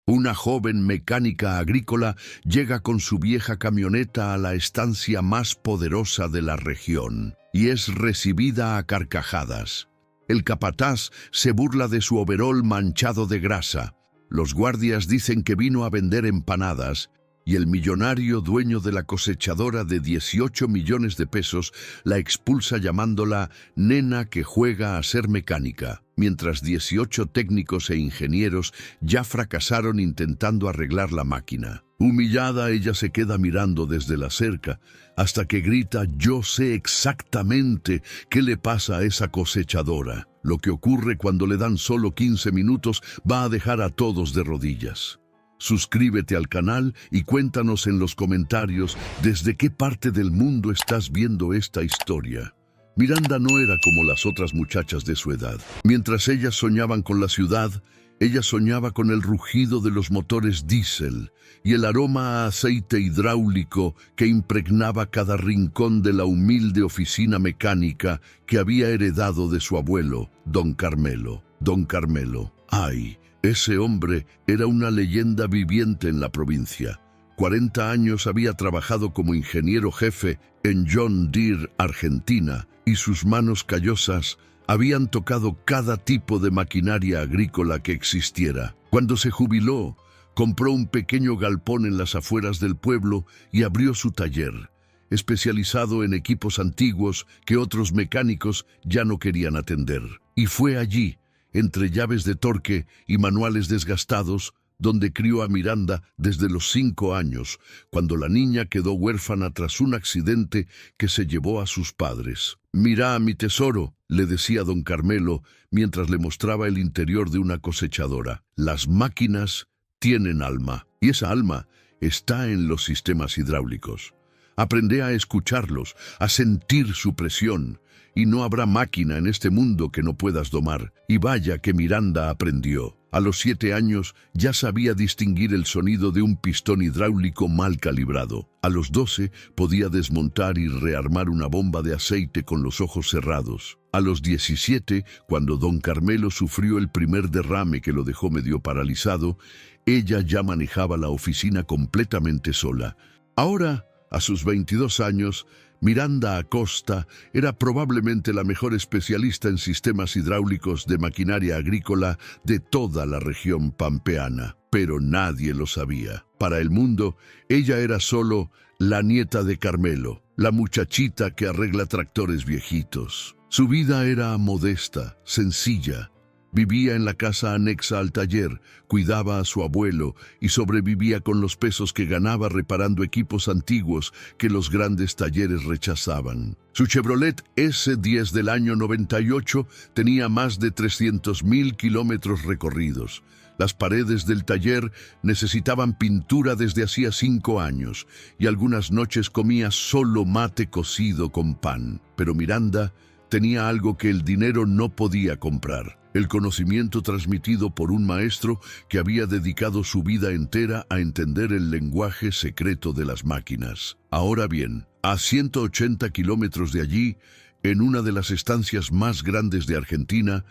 Una joven mecánica agrícola llega con su vieja camioneta a la estancia más poderosa de la región y es recibida a carcajadas. El capataz se burla de su overol manchado de grasa. Los guardias dicen que vino a vender empanadas y el millonario dueño de la cosechadora de 18 millones de pesos la expulsa llamándola nena que juega a ser mecánica, mientras 18 técnicos e ingenieros ya fracasaron intentando arreglar la máquina. Humillada, ella se queda mirando desde la cerca hasta que grita: «Yo sé exactamente qué le pasa a esa cosechadora. Lo que ocurre cuando le dan solo 15 minutos va a dejar a todos de rodillas». Suscríbete al canal y cuéntanos en los comentarios desde qué parte del mundo estás viendo esta historia. Miranda no era como las otras muchachas de su edad. Mientras ellas soñaban con la ciudad, ella soñaba con el rugido de los motores diésel y el aroma a aceite hidráulico que impregnaba cada rincón de la humilde oficina mecánica que había heredado de su abuelo, Don Carmelo. Don Carmelo. ¡Ay! Ese hombre era una leyenda viviente en la provincia. 40 años había trabajado como ingeniero jefe en John Deere, Argentina, y sus manos callosas habían tocado cada tipo de maquinaria agrícola que existiera. Cuando se jubiló, compró un pequeño galpón en las afueras del pueblo y abrió su taller, especializado en equipos antiguos que otros mecánicos ya no querían atender. Y fue allí, entre llaves de torque y manuales desgastados, donde crió a Miranda desde los 5 años, cuando la niña quedó huérfana tras un accidente que se llevó a sus padres. «Mira, mi tesoro», le decía don Carmelo mientras le mostraba el interior de una cosechadora. «Las máquinas tienen alma, y esa alma está en los sistemas hidráulicos. Aprende a escucharlos, a sentir su presión, y no habrá máquina en este mundo que no puedas domar». Y vaya que Miranda aprendió. A los 7 años ya sabía distinguir el sonido de un pistón hidráulico mal calibrado. A los 12 podía desmontar y rearmar una bomba de aceite con los ojos cerrados. A los 17, cuando don Carmelo sufrió el primer derrame que lo dejó medio paralizado, ella ya manejaba la oficina completamente sola. Ahora, a sus 22 años, Miranda Acosta era probablemente la mejor especialista en sistemas hidráulicos de maquinaria agrícola de toda la región pampeana. Pero nadie lo sabía. Para el mundo, ella era solo la nieta de Carmelo, la muchachita que arregla tractores viejitos. Su vida era modesta, sencilla. Vivía en la casa anexa al taller, cuidaba a su abuelo y sobrevivía con los pesos que ganaba reparando equipos antiguos que los grandes talleres rechazaban. Su Chevrolet S10 del año 98 tenía más de 300.000 kilómetros recorridos. Las paredes del taller necesitaban pintura desde hacía 5 años y algunas noches comía solo mate cocido con pan. Pero Miranda tenía algo que el dinero no podía comprar: el conocimiento transmitido por un maestro que había dedicado su vida entera a entender el lenguaje secreto de las máquinas. Ahora bien, a 180 kilómetros de allí, en una de las estancias más grandes de Argentina,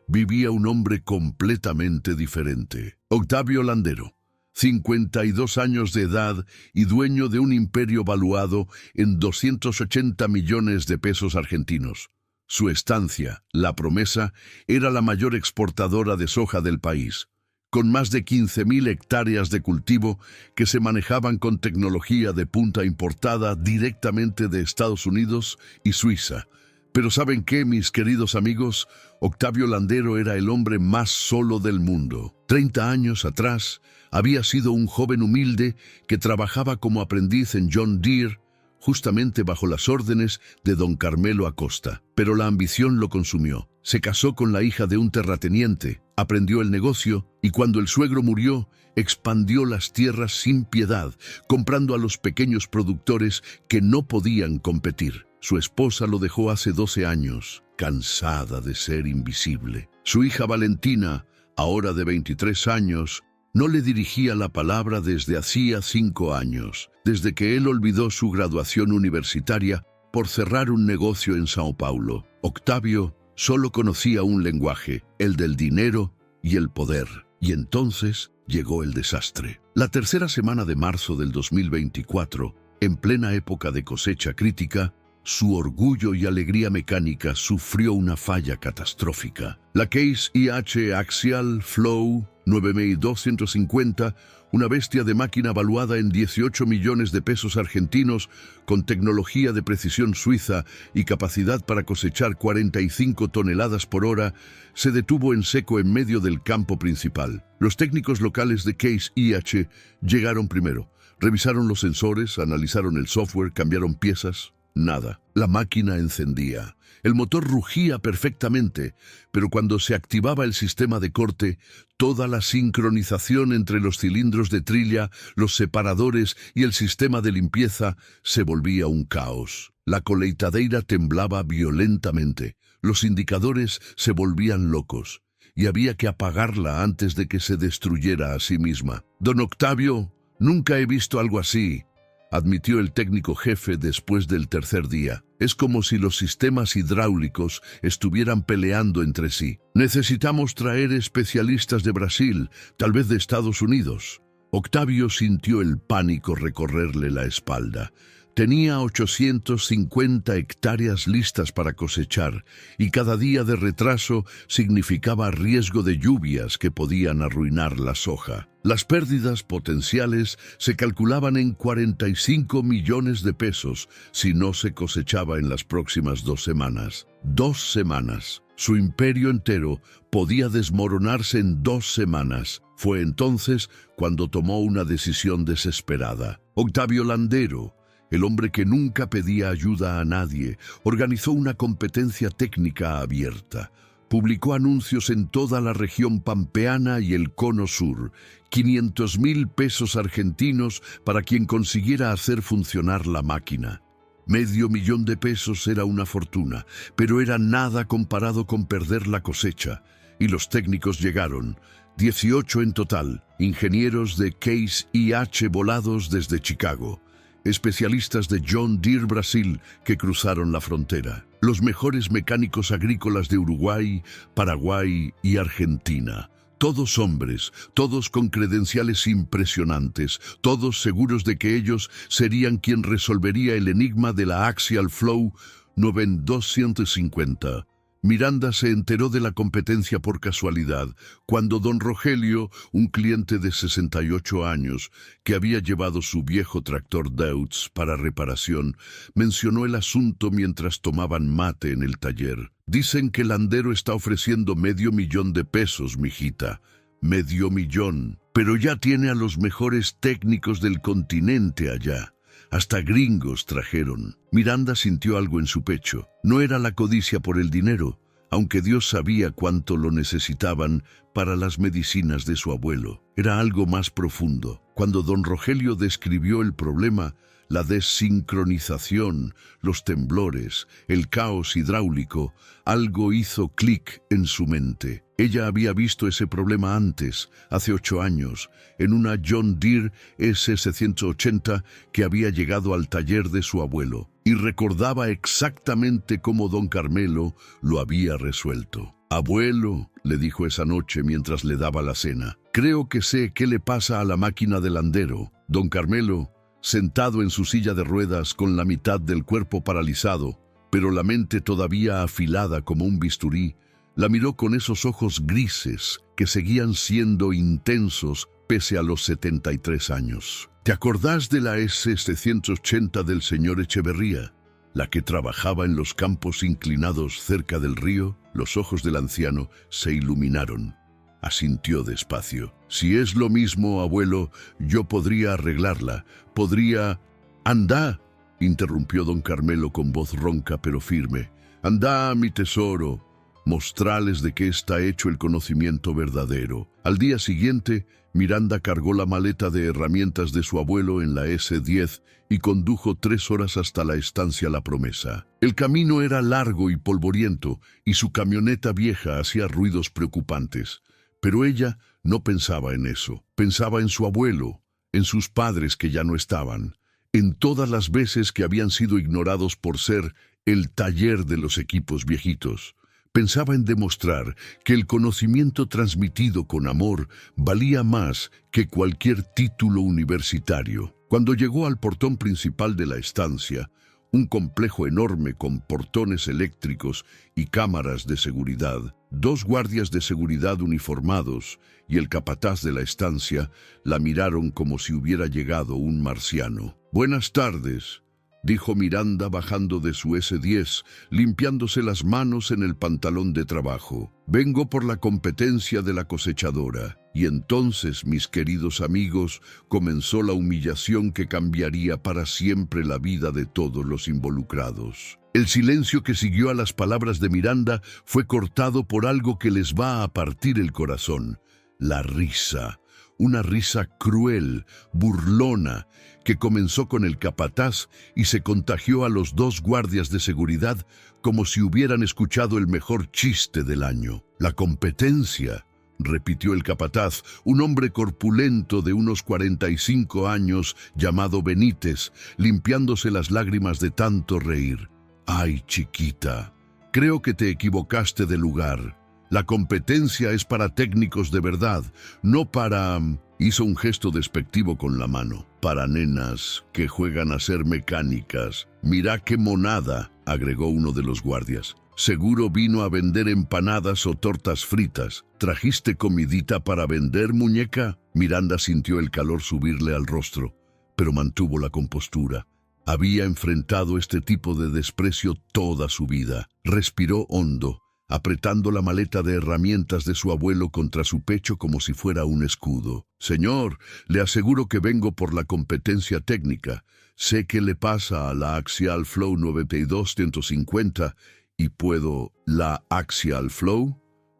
vivía un hombre completamente diferente. Octavio Landero, 52 años de edad y dueño de un imperio valuado en 280 millones de pesos argentinos. Su estancia, La Promesa, era la mayor exportadora de soja del país, con más de 15.000 hectáreas de cultivo que se manejaban con tecnología de punta importada directamente de Estados Unidos y Suiza. Pero ¿saben qué, mis queridos amigos? Octavio Landero era el hombre más solo del mundo. 30 años atrás, había sido un joven humilde que trabajaba como aprendiz en John Deere, justamente bajo las órdenes de don Carmelo Acosta. Pero la ambición lo consumió. Se casó con la hija de un terrateniente, aprendió el negocio y cuando el suegro murió, expandió las tierras sin piedad, comprando a los pequeños productores que no podían competir. Su esposa lo dejó hace 12 años, cansada de ser invisible. Su hija Valentina, ahora de 23 años, no le dirigía la palabra desde hacía 5 años, desde que él olvidó su graduación universitaria por cerrar un negocio en Sao Paulo. Octavio solo conocía un lenguaje, el del dinero y el poder. Y entonces llegó el desastre. La tercera semana de marzo del 2024, en plena época de cosecha crítica, su orgullo y alegría mecánica sufrió una falla catastrófica. La Case IH Axial Flow 9250, una bestia de máquina valuada en 18 millones de pesos argentinos, con tecnología de precisión suiza y capacidad para cosechar 45 toneladas por hora, se detuvo en seco en medio del campo principal. Los técnicos locales de Case IH llegaron primero. Revisaron los sensores, analizaron el software, cambiaron piezas. Nada. La máquina encendía. El motor rugía perfectamente, pero cuando se activaba el sistema de corte, toda la sincronización entre los cilindros de trilla, los separadores y el sistema de limpieza se volvía un caos. La colheitadeira temblaba violentamente. Los indicadores se volvían locos y había que apagarla antes de que se destruyera a sí misma. Don Octavio, nunca he visto algo así, admitió el técnico jefe después del tercer día. Es como si los sistemas hidráulicos estuvieran peleando entre sí. Necesitamos traer especialistas de Brasil, tal vez de Estados Unidos. Octavio sintió el pánico recorrerle la espalda. Tenía 850 hectáreas listas para cosechar y cada día de retraso significaba riesgo de lluvias que podían arruinar la soja. Las pérdidas potenciales se calculaban en 45 millones de pesos si no se cosechaba en las próximas 2 semanas. 2 semanas. Su imperio entero podía desmoronarse en 2 semanas. Fue entonces cuando tomó una decisión desesperada. Octavio Landero, el hombre que nunca pedía ayuda a nadie, organizó una competencia técnica abierta. Publicó anuncios en toda la región pampeana y el Cono Sur, 500,000 pesos argentinos para quien consiguiera hacer funcionar la máquina. $500,000 de pesos era una fortuna, pero era nada comparado con perder la cosecha. Y los técnicos llegaron, 18 en total, ingenieros de Case IH volados desde Chicago. Especialistas de John Deere Brasil que cruzaron la frontera, los mejores mecánicos agrícolas de Uruguay, Paraguay y Argentina. Todos hombres, todos con credenciales impresionantes, todos seguros de que ellos serían quien resolvería el enigma de la Axial Flow 9250. Miranda se enteró de la competencia por casualidad, cuando don Rogelio, un cliente de 68 años, que había llevado su viejo tractor Deutz para reparación, mencionó el asunto mientras tomaban mate en el taller. Dicen que Landero está ofreciendo $500,000 de pesos, mijita. $500,000, pero ya tiene a los mejores técnicos del continente allá. Hasta gringos trajeron. Miranda sintió algo en su pecho. No era la codicia por el dinero, aunque Dios sabía cuánto lo necesitaban para las medicinas de su abuelo. Era algo más profundo. Cuando don Rogelio describió el problema, la desincronización, los temblores, el caos hidráulico, algo hizo clic en su mente. Ella había visto ese problema antes, hace 8 años, en una John Deere S680 que había llegado al taller de su abuelo, y recordaba exactamente cómo don Carmelo lo había resuelto. «Abuelo», le dijo esa noche mientras le daba la cena, «creo que sé qué le pasa a la máquina de Landero». Don Carmelo, sentado en su silla de ruedas con la mitad del cuerpo paralizado, pero la mente todavía afilada como un bisturí, la miró con esos ojos grises que seguían siendo intensos pese a los 73 años. ¿Te acordás de la S780 del señor Echeverría? La que trabajaba en los campos inclinados cerca del río. Los ojos del anciano se iluminaron. Asintió despacio. Si es lo mismo, abuelo, yo podría arreglarla. Podría... «Andá», interrumpió don Carmelo con voz ronca pero firme. «Andá, mi tesoro. Mostrales de qué está hecho el conocimiento verdadero». Al día siguiente, Miranda cargó la maleta de herramientas de su abuelo en la S10 y condujo 3 horas hasta la estancia La Promesa. El camino era largo y polvoriento, y su camioneta vieja hacía ruidos preocupantes. Pero ella no pensaba en eso. Pensaba en su abuelo, en sus padres que ya no estaban, en todas las veces que habían sido ignorados por ser el taller de los equipos viejitos. Pensaba en demostrar que el conocimiento transmitido con amor valía más que cualquier título universitario. Cuando llegó al portón principal de la estancia, un complejo enorme con portones eléctricos y cámaras de seguridad, 2 guardias de seguridad uniformados y el capataz de la estancia la miraron como si hubiera llegado un marciano. «Buenas tardes», dijo Miranda bajando de su S10, limpiándose las manos en el pantalón de trabajo. «Vengo por la competencia de la cosechadora». Y entonces, mis queridos amigos, comenzó la humillación que cambiaría para siempre la vida de todos los involucrados. El silencio que siguió a las palabras de Miranda fue cortado por algo que les va a partir el corazón: la risa. Una risa cruel, burlona, que comenzó con el capataz y se contagió a los 2 guardias de seguridad como si hubieran escuchado el mejor chiste del año. «La competencia», repitió el capataz, un hombre corpulento de unos 45 años llamado Benítez, limpiándose las lágrimas de tanto reír. «Ay, chiquita, creo que te equivocaste de lugar. La competencia es para técnicos de verdad, no para...» Hizo un gesto despectivo con la mano. «Para nenas que juegan a ser mecánicas. Mira qué monada», agregó uno de los guardias. «Seguro vino a vender empanadas o tortas fritas. ¿Trajiste comidita para vender, muñeca?» Miranda sintió el calor subirle al rostro, pero mantuvo la compostura. Había enfrentado este tipo de desprecio toda su vida. Respiró hondo, apretando la maleta de herramientas de su abuelo contra su pecho como si fuera un escudo. «Señor, le aseguro que vengo por la competencia técnica. Sé qué le pasa a la Axial Flow 92-150 y puedo...» «¿La Axial Flow?»,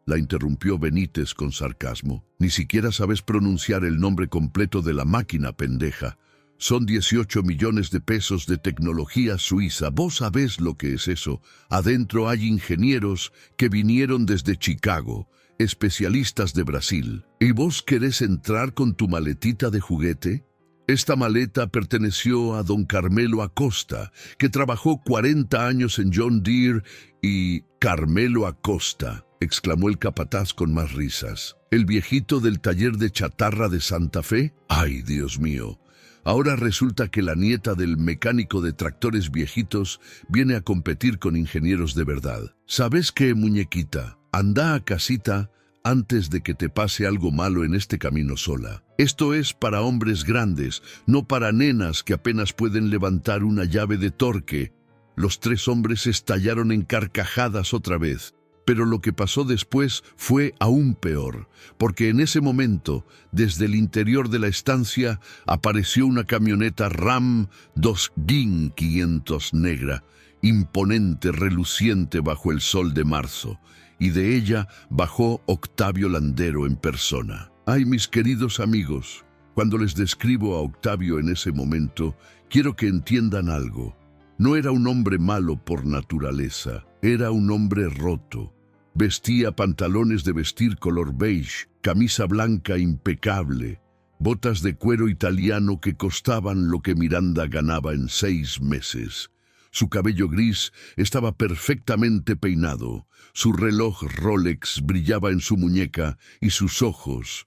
la interrumpió Benítez con sarcasmo. «Ni siquiera sabes pronunciar el nombre completo de la máquina, pendeja. Son 18 millones de pesos de tecnología suiza. Vos sabés lo que es eso. Adentro hay ingenieros que vinieron desde Chicago, especialistas de Brasil. ¿Y vos querés entrar con tu maletita de juguete? Esta maleta perteneció a don Carmelo Acosta, que trabajó 40 años en John Deere y... «Carmelo Acosta», exclamó el capataz con más risas. «¿El viejito del taller de chatarra de Santa Fe? ¡Ay, Dios mío! Ahora resulta que la nieta del mecánico de tractores viejitos viene a competir con ingenieros de verdad. ¿Sabes qué, muñequita? Anda a casita antes de que te pase algo malo en este camino sola. Esto es para hombres grandes, no para nenas que apenas pueden levantar una llave de torque». Los 3 hombres estallaron en carcajadas otra vez. Pero lo que pasó después fue aún peor, porque en ese momento, desde el interior de la estancia, apareció una camioneta Ram 2500 negra, imponente, reluciente bajo el sol de marzo, y de ella bajó Octavio Landero en persona. Ay, mis queridos amigos, cuando les describo a Octavio en ese momento, quiero que entiendan algo. No era un hombre malo por naturaleza, era un hombre roto. Vestía pantalones de vestir color beige, camisa blanca impecable, botas de cuero italiano que costaban lo que Miranda ganaba en 6 meses. Su cabello gris estaba perfectamente peinado, su reloj Rolex brillaba en su muñeca y sus ojos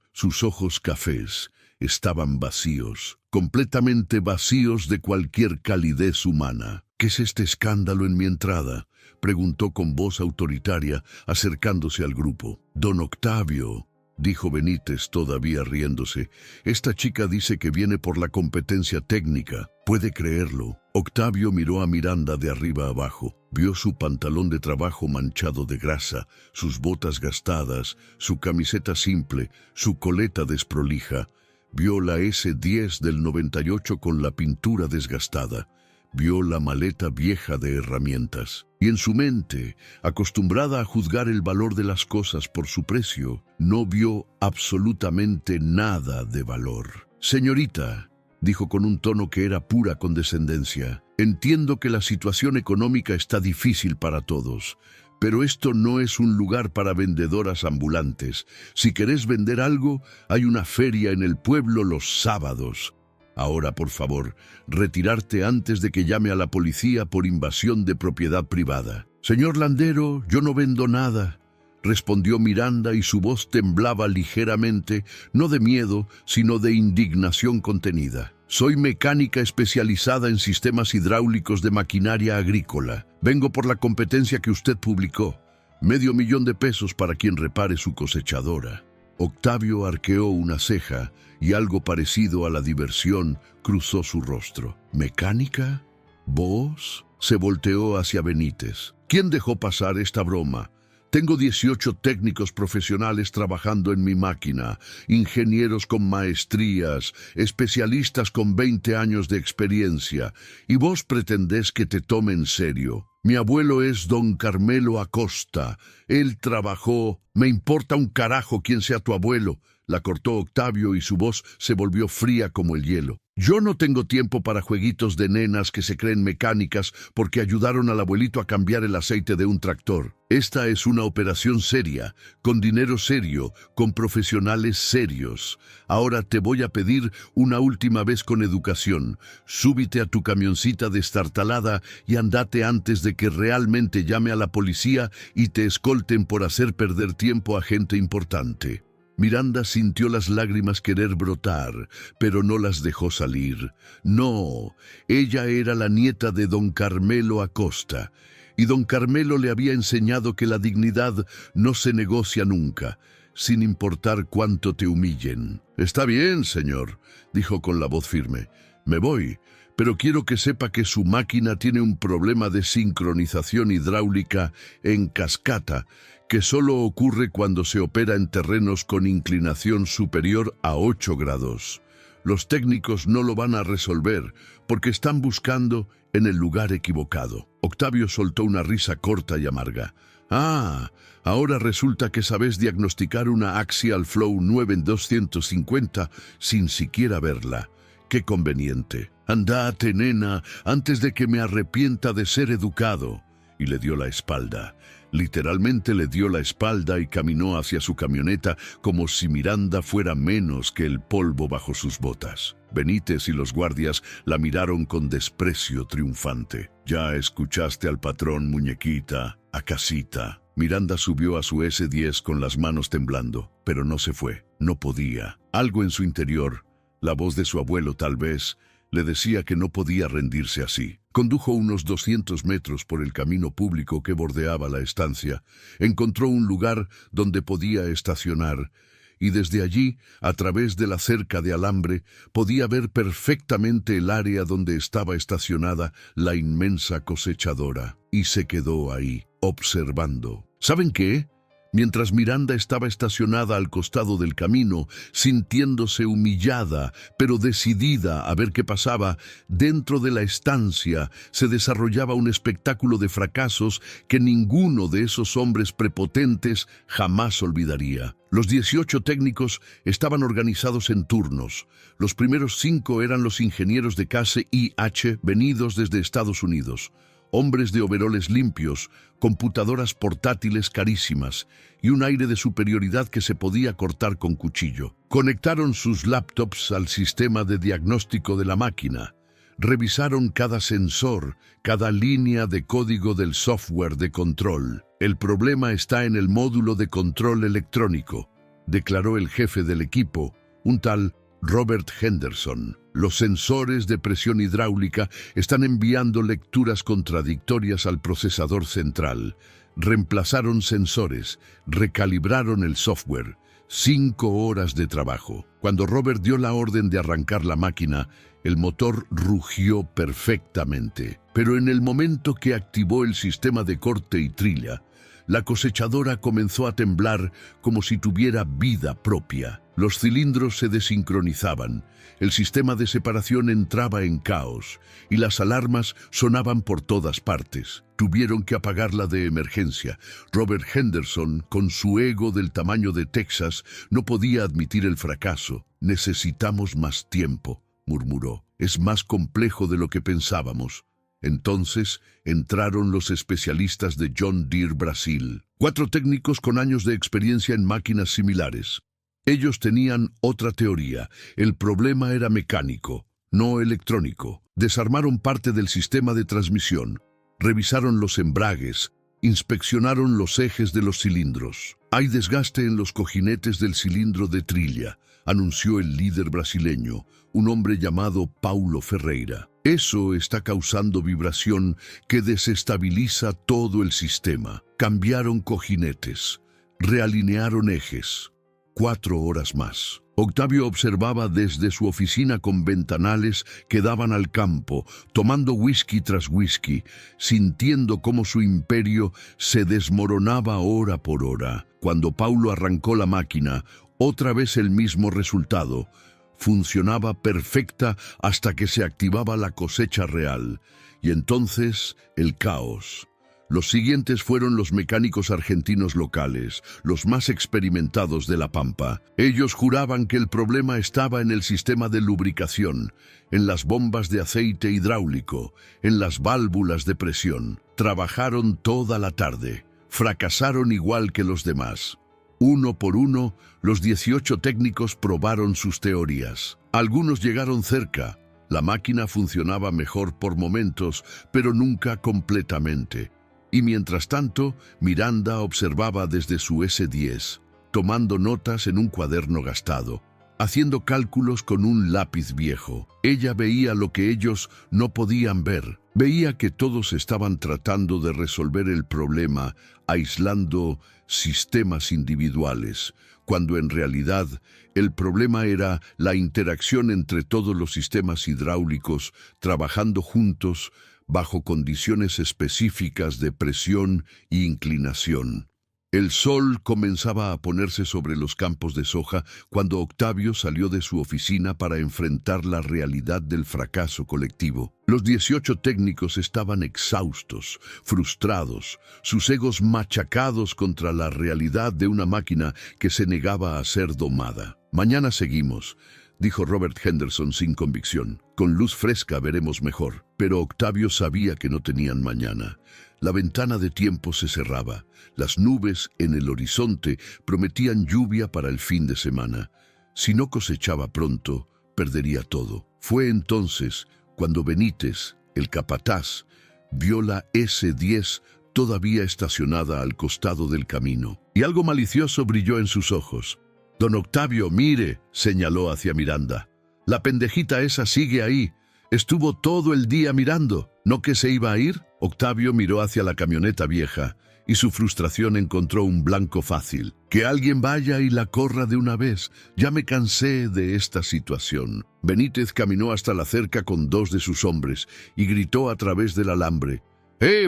cafés, estaban vacíos, completamente vacíos de cualquier calidez humana. «¿Qué es este escándalo en mi entrada?», preguntó con voz autoritaria, acercándose al grupo. «Don Octavio», dijo Benítez todavía riéndose, «esta chica dice que viene por la competencia técnica. ¿Puede creerlo?». Octavio miró a Miranda de arriba abajo. Vio su pantalón de trabajo manchado de grasa, sus botas gastadas, su camiseta simple, su coleta desprolija. Vio la S10 del 98 con la pintura desgastada. Vio la maleta vieja de herramientas. Y en su mente, acostumbrada a juzgar el valor de las cosas por su precio, no vio absolutamente nada de valor. «Señorita», dijo con un tono que era pura condescendencia, «entiendo que la situación económica está difícil para todos, pero esto no es un lugar para vendedoras ambulantes. Si querés vender algo, hay una feria en el pueblo los sábados». Ahora, por favor, retirarte antes de que llame a la policía por invasión de propiedad privada. Señor Landero, yo no vendo nada, respondió Miranda y su voz temblaba ligeramente, no de miedo, sino de indignación contenida. Soy mecánica especializada en sistemas hidráulicos de maquinaria agrícola. Vengo por la competencia que usted publicó. $500,000 para quien repare su cosechadora. Octavio arqueó una ceja y algo parecido a la diversión cruzó su rostro. ¿Mecánica? ¿Vos? Se volteó hacia Benítez. ¿Quién dejó pasar esta broma? Tengo 18 técnicos profesionales trabajando en mi máquina, ingenieros con maestrías, especialistas con 20 años de experiencia, y vos pretendés que te tome en serio. Mi abuelo es don Carmelo Acosta. Él trabajó... Me importa un carajo quién sea tu abuelo, la cortó Octavio y su voz se volvió fría como el hielo. Yo no tengo tiempo para jueguitos de nenas que se creen mecánicas porque ayudaron al abuelito a cambiar el aceite de un tractor. Esta es una operación seria, con dinero serio, con profesionales serios. Ahora te voy a pedir una última vez con educación. Súbite a tu camioncita destartalada y andate antes de que realmente llame a la policía y te escolten por hacer perder tiempo a gente importante. Miranda sintió las lágrimas querer brotar, pero no las dejó salir. No, ella era la nieta de don Carmelo Acosta, y don Carmelo le había enseñado que la dignidad no se negocia nunca, sin importar cuánto te humillen. Está bien, señor, dijo con la voz firme. Me voy, pero quiero que sepa que su máquina tiene un problema de sincronización hidráulica en cascata, que solo ocurre cuando se opera en terrenos con inclinación superior a 8 grados. Los técnicos no lo van a resolver porque están buscando en el lugar equivocado. Octavio soltó una risa corta y amarga. Ah, ahora resulta que sabes diagnosticar una Axial Flow 9250 sin siquiera verla. ¡Qué conveniente! Andate, nena, antes de que me arrepienta de ser educado. Y le dio la espalda. Literalmente le dio la espalda y caminó hacia su camioneta como si Miranda fuera menos que el polvo bajo sus botas. Benítez y los guardias la miraron con desprecio triunfante. Ya escuchaste al patrón, muñequita, a casita. Miranda subió a su S10 con las manos temblando, pero no se fue. No podía. Algo en su interior, la voz de su abuelo tal vez, le decía que no podía rendirse así. Condujo unos 200 metros por el camino público que bordeaba la estancia. Encontró un lugar donde podía estacionar y desde allí, a través de la cerca de alambre, podía ver perfectamente el área donde estaba estacionada la inmensa cosechadora. Y se quedó ahí, observando. ¿Saben qué? Mientras Miranda estaba estacionada al costado del camino, sintiéndose humillada, pero decidida a ver qué pasaba, dentro de la estancia se desarrollaba un espectáculo de fracasos que ninguno de esos hombres prepotentes jamás olvidaría. Los 18 técnicos estaban organizados en turnos. Los primeros 5 eran los ingenieros de clase IH venidos desde Estados Unidos. Hombres de overoles limpios, computadoras portátiles carísimas y un aire de superioridad que se podía cortar con cuchillo. Conectaron sus laptops al sistema de diagnóstico de la máquina. Revisaron cada sensor, cada línea de código del software de control. El problema está en el módulo de control electrónico, declaró el jefe del equipo, un tal Robert Henderson. Los sensores de presión hidráulica están enviando lecturas contradictorias al procesador central. Reemplazaron sensores, recalibraron el software. 5 horas de trabajo. Cuando Robert dio la orden de arrancar la máquina, el motor rugió perfectamente. Pero en el momento que activó el sistema de corte y trilla, la cosechadora comenzó a temblar como si tuviera vida propia. Los cilindros se desincronizaban, el sistema de separación entraba en caos y las alarmas sonaban por todas partes. Tuvieron que apagarla de emergencia. Robert Henderson, con su ego del tamaño de Texas, no podía admitir el fracaso. Necesitamos más tiempo, murmuró. Es más complejo de lo que pensábamos. Entonces entraron los especialistas de John Deere Brasil, 4 técnicos con años de experiencia en máquinas similares. Ellos tenían otra teoría. El problema era mecánico, no electrónico. Desarmaron parte del sistema de transmisión, revisaron los embragues, inspeccionaron los ejes de los cilindros. Hay desgaste en los cojinetes del cilindro de trilla, anunció el líder brasileño, un hombre llamado Paulo Ferreira. Eso está causando vibración que desestabiliza todo el sistema. Cambiaron cojinetes, realinearon ejes. 4 horas más. Octavio observaba desde su oficina con ventanales que daban al campo, tomando whisky tras whisky, sintiendo cómo su imperio se desmoronaba hora por hora. Cuando Paulo arrancó la máquina, otra vez el mismo resultado. Funcionaba perfecta hasta que se activaba la cosecha real. Y entonces, el caos. Los siguientes fueron los mecánicos argentinos locales, los más experimentados de La Pampa. Ellos juraban que el problema estaba en el sistema de lubricación, en las bombas de aceite hidráulico, en las válvulas de presión. Trabajaron toda la tarde. Fracasaron igual que los demás. Uno por uno, los 18 técnicos probaron sus teorías. Algunos llegaron cerca. La máquina funcionaba mejor por momentos, pero nunca completamente. Y mientras tanto, Miranda observaba desde su S10, tomando notas en un cuaderno gastado, haciendo cálculos con un lápiz viejo. Ella veía lo que ellos no podían ver. Veía que todos estaban tratando de resolver el problema, aislando sistemas individuales, cuando en realidad el problema era la interacción entre todos los sistemas hidráulicos trabajando juntos bajo condiciones específicas de presión e inclinación. El sol comenzaba a ponerse sobre los campos de soja cuando Octavio salió de su oficina para enfrentar la realidad del fracaso colectivo. Los 18 técnicos estaban exhaustos, frustrados, sus egos machacados contra la realidad de una máquina que se negaba a ser domada. «Mañana seguimos», dijo Robert Henderson sin convicción. «Con luz fresca veremos mejor». Pero Octavio sabía que no tenían mañana. La ventana de tiempo se cerraba. Las nubes en el horizonte prometían lluvia para el fin de semana. Si no cosechaba pronto, perdería todo. Fue entonces cuando Benítez, el capataz, vio la S10 todavía estacionada al costado del camino. Y algo malicioso brilló en sus ojos. «Don Octavio, mire», señaló hacia Miranda. «La pendejita esa sigue ahí. Estuvo todo el día mirando. ¿No que se iba a ir?» Octavio miró hacia la camioneta vieja y su frustración encontró un blanco fácil. «Que alguien vaya y la corra de una vez. Ya me cansé de esta situación». Benítez caminó hasta la cerca con 2 de sus hombres y gritó a través del alambre.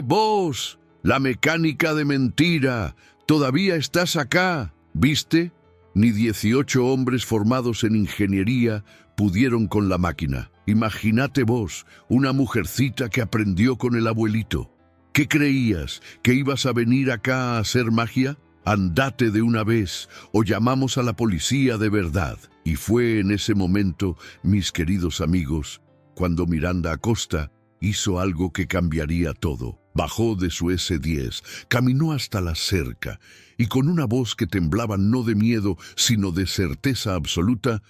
Vos! La mecánica de mentira. ¿Todavía estás acá? ¿Viste? Ni 18 hombres formados en ingeniería pudieron con la máquina. Imagínate vos, una mujercita que aprendió con el abuelito. ¿Qué creías? ¿Que ibas a venir acá a hacer magia? Andate de una vez, o llamamos a la policía de verdad. Y fue en ese momento, mis queridos amigos, cuando Miranda Acosta hizo algo que cambiaría todo. Bajó de su S10, caminó hasta la cerca, y con una voz que temblaba no de miedo, sino de certeza absoluta,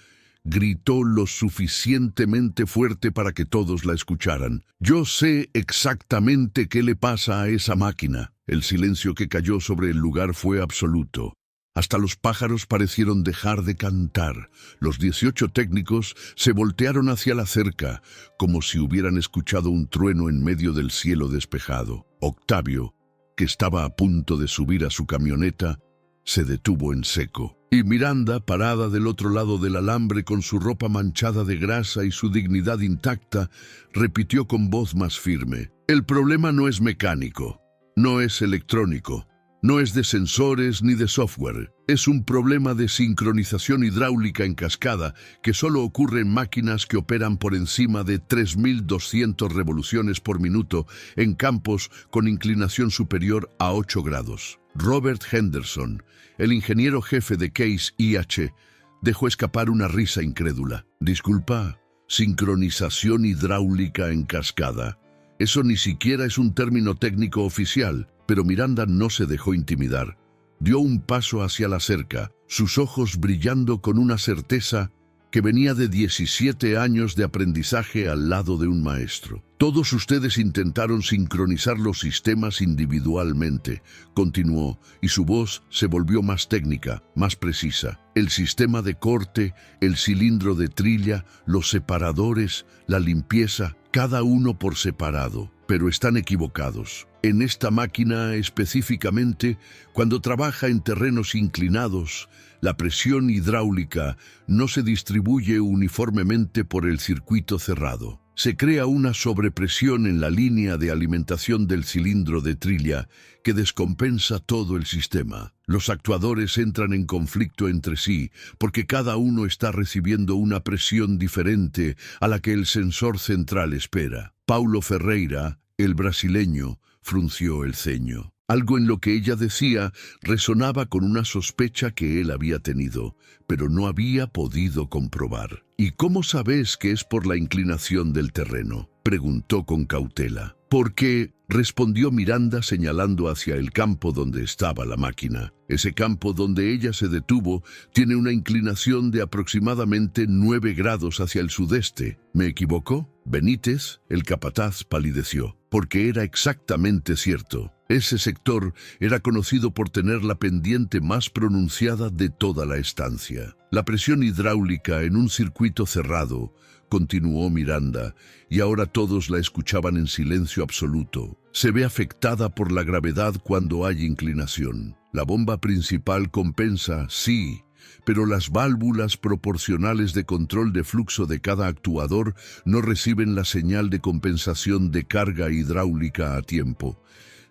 gritó lo suficientemente fuerte para que todos la escucharan. «Yo sé exactamente qué le pasa a esa máquina». El silencio que cayó sobre el lugar fue absoluto. Hasta los pájaros parecieron dejar de cantar. Los 18 técnicos se voltearon hacia la cerca, como si hubieran escuchado un trueno en medio del cielo despejado. Octavio, que estaba a punto de subir a su camioneta, se detuvo en seco. Y Miranda, parada del otro lado del alambre con su ropa manchada de grasa y su dignidad intacta, repitió con voz más firme: «El problema no es mecánico, no es electrónico, no es de sensores ni de software. Es un problema de sincronización hidráulica en cascada que solo ocurre en máquinas que operan por encima de 3.200 revoluciones por minuto en campos con inclinación superior a 8 grados. Robert Henderson, el ingeniero jefe de Case IH, dejó escapar una risa incrédula. «Disculpa, sincronización hidráulica en cascada. Eso ni siquiera es un término técnico oficial». Pero Miranda no se dejó intimidar. Dio un paso hacia la cerca, sus ojos brillando con una certeza que venía de 17 años de aprendizaje al lado de un maestro. Todos ustedes intentaron sincronizar los sistemas individualmente, continuó, y su voz se volvió más técnica, más precisa. El sistema de corte, el cilindro de trilla, los separadores, la limpieza, cada uno por separado. Pero están equivocados. En esta máquina específicamente, cuando trabaja en terrenos inclinados, la presión hidráulica no se distribuye uniformemente por el circuito cerrado. Se crea una sobrepresión en la línea de alimentación del cilindro de trilla que descompensa todo el sistema. Los actuadores entran en conflicto entre sí porque cada uno está recibiendo una presión diferente a la que el sensor central espera. Paulo Ferreira, el brasileño, frunció el ceño. Algo en lo que ella decía resonaba con una sospecha que él había tenido, pero no había podido comprobar. ¿Y cómo sabes que es por la inclinación del terreno?, preguntó con cautela. Porque, respondió Miranda señalando hacia el campo donde estaba la máquina. Ese campo donde ella se detuvo tiene una inclinación de aproximadamente 9 grados hacia el sudeste. ¿Me equivocó? Benítez, el capataz, palideció, porque era exactamente cierto. Ese sector era conocido por tener la pendiente más pronunciada de toda la estancia. La presión hidráulica en un circuito cerrado, continuó Miranda, y ahora todos la escuchaban en silencio absoluto, se ve afectada por la gravedad cuando hay inclinación. La bomba principal compensa, sí, pero las válvulas proporcionales de control de flujo de cada actuador no reciben la señal de compensación de carga hidráulica a tiempo.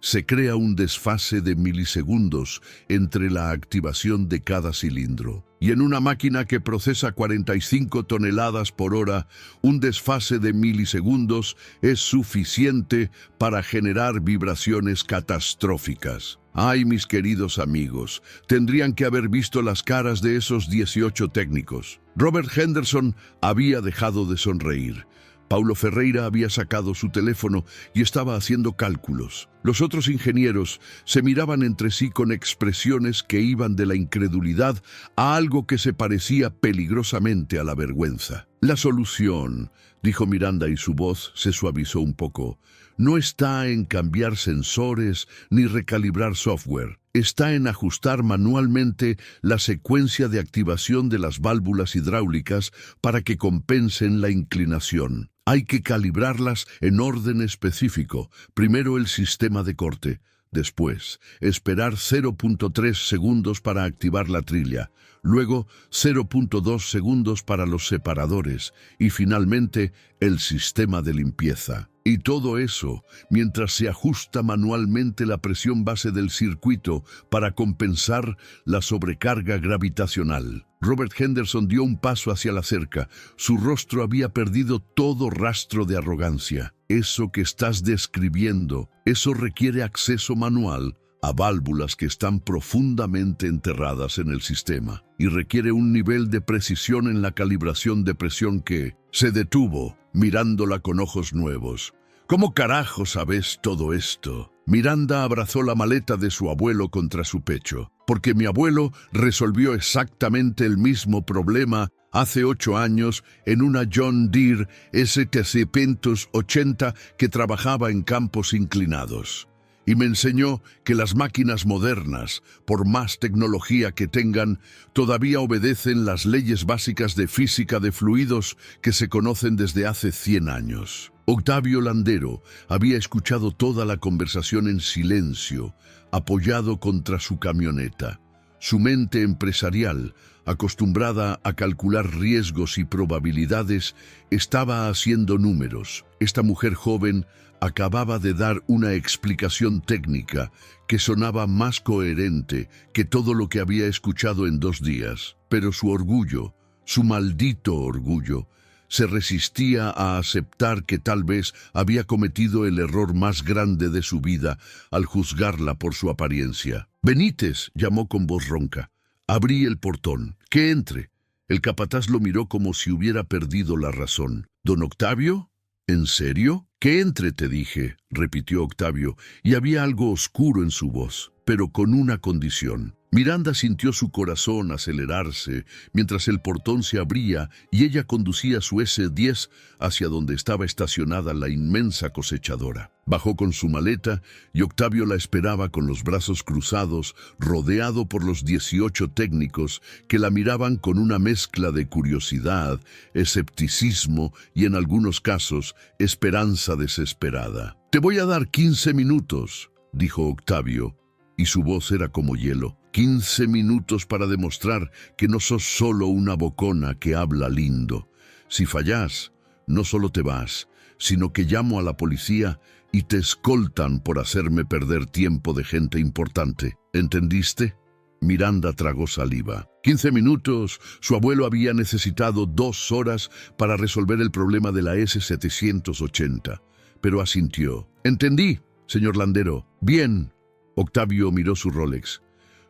Se crea un desfase de milisegundos entre la activación de cada cilindro. Y en una máquina que procesa 45 toneladas por hora, un desfase de milisegundos es suficiente para generar vibraciones catastróficas. Ay, mis queridos amigos, tendrían que haber visto las caras de esos 18 técnicos. Robert Henderson había dejado de sonreír. Paulo Ferreira había sacado su teléfono y estaba haciendo cálculos. Los otros ingenieros se miraban entre sí con expresiones que iban de la incredulidad a algo que se parecía peligrosamente a la vergüenza. La solución, dijo Miranda y su voz se suavizó un poco, no está en cambiar sensores ni recalibrar software. Está en ajustar manualmente la secuencia de activación de las válvulas hidráulicas para que compensen la inclinación. Hay que calibrarlas en orden específico. Primero el sistema de corte. Después, esperar 0.3 segundos para activar la trilla. Luego, 0.2 segundos para los separadores. Y finalmente, el sistema de limpieza. Y todo eso, mientras se ajusta manualmente la presión base del circuito para compensar la sobrecarga gravitacional. Robert Henderson dio un paso hacia la cerca. Su rostro había perdido todo rastro de arrogancia. Eso que estás describiendo, eso requiere acceso manual a válvulas que están profundamente enterradas en el sistema y requiere un nivel de precisión en la calibración de presión que se detuvo, mirándola con ojos nuevos. ¿Cómo carajo sabes todo esto? Miranda abrazó la maleta de su abuelo contra su pecho, porque mi abuelo resolvió exactamente el mismo problema hace 8 años en una John Deere ST680 que trabajaba en campos inclinados. Y me enseñó que las máquinas modernas, por más tecnología que tengan, todavía obedecen las leyes básicas de física de fluidos que se conocen desde hace 100 años. Octavio Landero había escuchado toda la conversación en silencio, apoyado contra su camioneta. Su mente empresarial, acostumbrada a calcular riesgos y probabilidades, estaba haciendo números. Esta mujer joven acababa de dar una explicación técnica que sonaba más coherente que todo lo que había escuchado en 2 días. Pero su orgullo, su maldito orgullo, se resistía a aceptar que tal vez había cometido el error más grande de su vida al juzgarla por su apariencia. «Benítez», llamó con voz ronca. Abrí el portón. «Que entre». El capataz lo miró como si hubiera perdido la razón. «¿Don Octavio? ¿En serio?» «Que entre, te dije», repitió Octavio, y había algo oscuro en su voz, pero con una condición. Miranda sintió su corazón acelerarse mientras el portón se abría y ella conducía su S-10 hacia donde estaba estacionada la inmensa cosechadora. Bajó con su maleta y Octavio la esperaba con los brazos cruzados, rodeado por los 18 técnicos que la miraban con una mezcla de curiosidad, escepticismo y, en algunos casos, esperanza desesperada. «Te voy a dar 15 minutos», dijo Octavio, y su voz era como hielo. 15 minutos para demostrar que no sos solo una bocona que habla lindo. Si fallás, no solo te vas, sino que llamo a la policía y te escoltan por hacerme perder tiempo de gente importante. ¿Entendiste? Miranda tragó saliva. 15 minutos. Su abuelo había necesitado 2 horas para resolver el problema de la S-780, pero asintió. «Entendí, señor Landero». «Bien». Octavio miró su Rolex.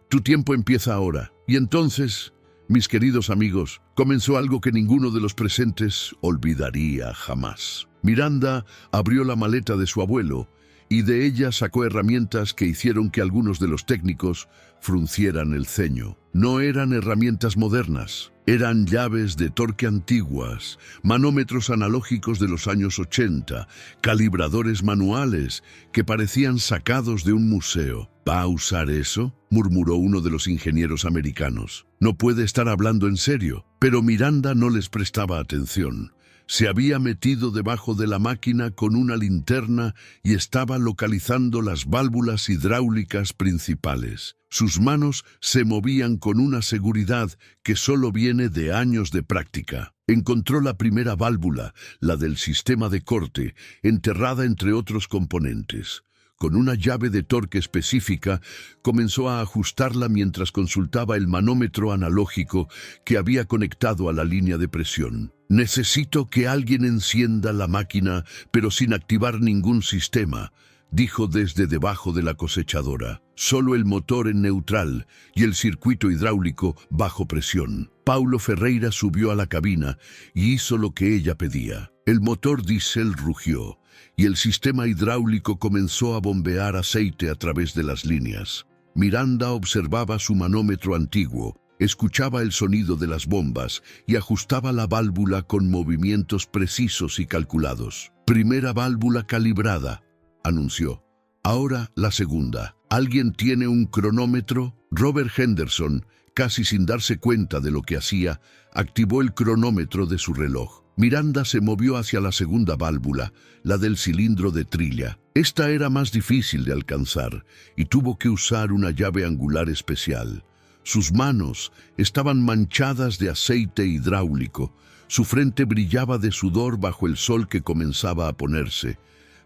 «Tu tiempo empieza ahora». Y entonces, mis queridos amigos, comenzó algo que ninguno de los presentes olvidaría jamás. Miranda abrió la maleta de su abuelo y de ella sacó herramientas que hicieron que algunos de los técnicos fruncieran el ceño. No eran herramientas modernas, eran llaves de torque antiguas, manómetros analógicos de los años 80, calibradores manuales que parecían sacados de un museo. «¿Va a usar eso?», murmuró uno de los ingenieros americanos. «No puede estar hablando en serio». Pero Miranda no les prestaba atención. Se había metido debajo de la máquina con una linterna y estaba localizando las válvulas hidráulicas principales. Sus manos se movían con una seguridad que solo viene de años de práctica. Encontró la primera válvula, la del sistema de corte, enterrada entre otros componentes. Con una llave de torque específica, comenzó a ajustarla mientras consultaba el manómetro analógico que había conectado a la línea de presión. «Necesito que alguien encienda la máquina, pero sin activar ningún sistema», dijo desde debajo de la cosechadora. «Solo el motor en neutral y el circuito hidráulico bajo presión». Paulo Ferreira subió a la cabina y hizo lo que ella pedía. El motor diésel rugió y el sistema hidráulico comenzó a bombear aceite a través de las líneas. Miranda observaba su manómetro antiguo, escuchaba el sonido de las bombas y ajustaba la válvula con movimientos precisos y calculados. «Primera válvula calibrada», anunció. «Ahora la segunda. ¿Alguien tiene un cronómetro?» Robert Henderson, casi sin darse cuenta de lo que hacía, activó el cronómetro de su reloj. Miranda se movió hacia la segunda válvula, la del cilindro de trilla. Esta era más difícil de alcanzar y tuvo que usar una llave angular especial. Sus manos estaban manchadas de aceite hidráulico, su frente brillaba de sudor bajo el sol que comenzaba a ponerse,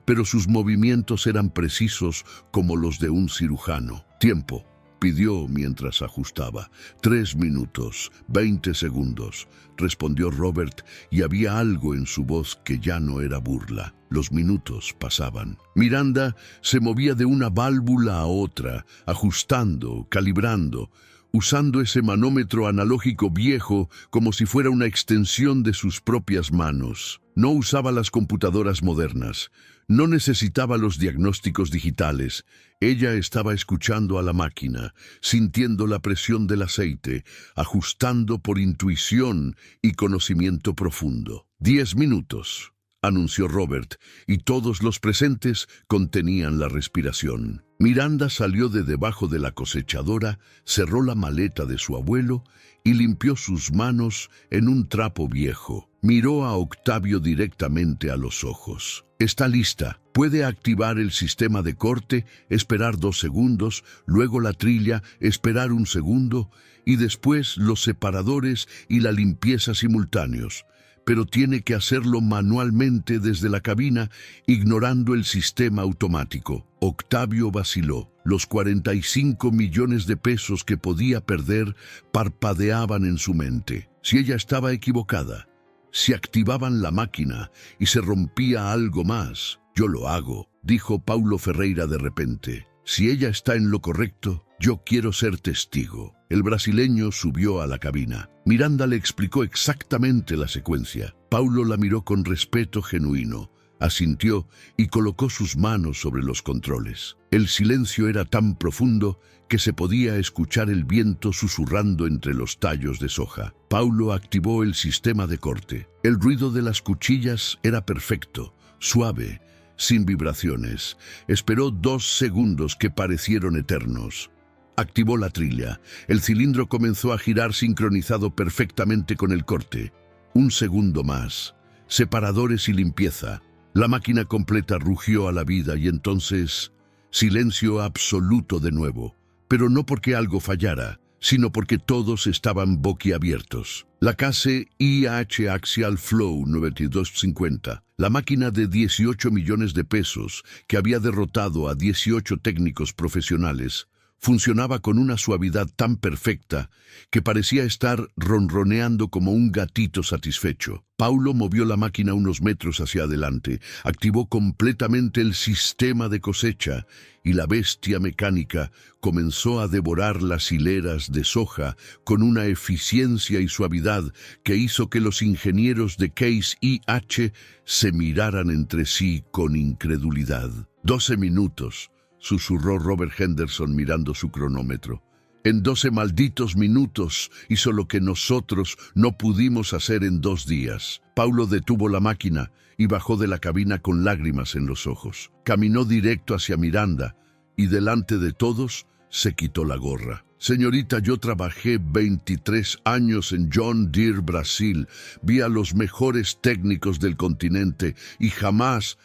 pero sus movimientos eran precisos como los de un cirujano. «Tiempo», pidió mientras ajustaba. 3 minutos, 20 segundos, respondió Robert, y había algo en su voz que ya no era burla. Los minutos pasaban. Miranda se movía de una válvula a otra, ajustando, calibrando, usando ese manómetro analógico viejo como si fuera una extensión de sus propias manos. No usaba las computadoras modernas, no necesitaba los diagnósticos digitales. Ella estaba escuchando a la máquina, sintiendo la presión del aceite, ajustando por intuición y conocimiento profundo. 10 minutos, anunció Robert, y todos los presentes contenían la respiración. Miranda salió de debajo de la cosechadora, cerró la maleta de su abuelo y limpió sus manos en un trapo viejo. Miró a Octavio directamente a los ojos. «Está lista. Puede activar el sistema de corte, esperar 2 segundos, luego la trilla, esperar 1 segundo, y después los separadores y la limpieza simultáneos. Pero tiene que hacerlo manualmente desde la cabina, ignorando el sistema automático». Octavio vaciló. Los 45 millones de pesos que podía perder parpadeaban en su mente. Si ella estaba equivocada, si activaban la máquina y se rompía algo más. «Yo lo hago», dijo Paulo Ferreira de repente. «Si ella está en lo correcto, yo quiero ser testigo». El brasileño subió a la cabina. Miranda le explicó exactamente la secuencia. Paulo la miró con respeto genuino. Asintió y colocó sus manos sobre los controles. El silencio era tan profundo que se podía escuchar el viento susurrando entre los tallos de soja. Paulo activó el sistema de corte. El ruido de las cuchillas era perfecto, suave, sin vibraciones. Esperó 2 segundos que parecieron eternos. Activó la trilla. El cilindro comenzó a girar sincronizado perfectamente con el corte. 1 segundo más. Separadores y limpieza. La máquina completa rugió a la vida y entonces silencio absoluto de nuevo. Pero no porque algo fallara, sino porque todos estaban boquiabiertos. La Case IH Axial Flow 9250, la máquina de 18 millones de pesos que había derrotado a 18 técnicos profesionales, funcionaba con una suavidad tan perfecta que parecía estar ronroneando como un gatito satisfecho. Paulo movió la máquina unos metros hacia adelante, activó completamente el sistema de cosecha y la bestia mecánica comenzó a devorar las hileras de soja con una eficiencia y suavidad que hizo que los ingenieros de Case IH se miraran entre sí con incredulidad. 12 minutos. Susurró Robert Henderson mirando su cronómetro. En 12 malditos minutos hizo lo que nosotros no pudimos hacer en 2 días. Paulo detuvo la máquina y bajó de la cabina con lágrimas en los ojos. Caminó directo hacia Miranda y delante de todos se quitó la gorra. Señorita, yo trabajé 23 años en John Deere, Brasil. Vi a los mejores técnicos del continente y jamás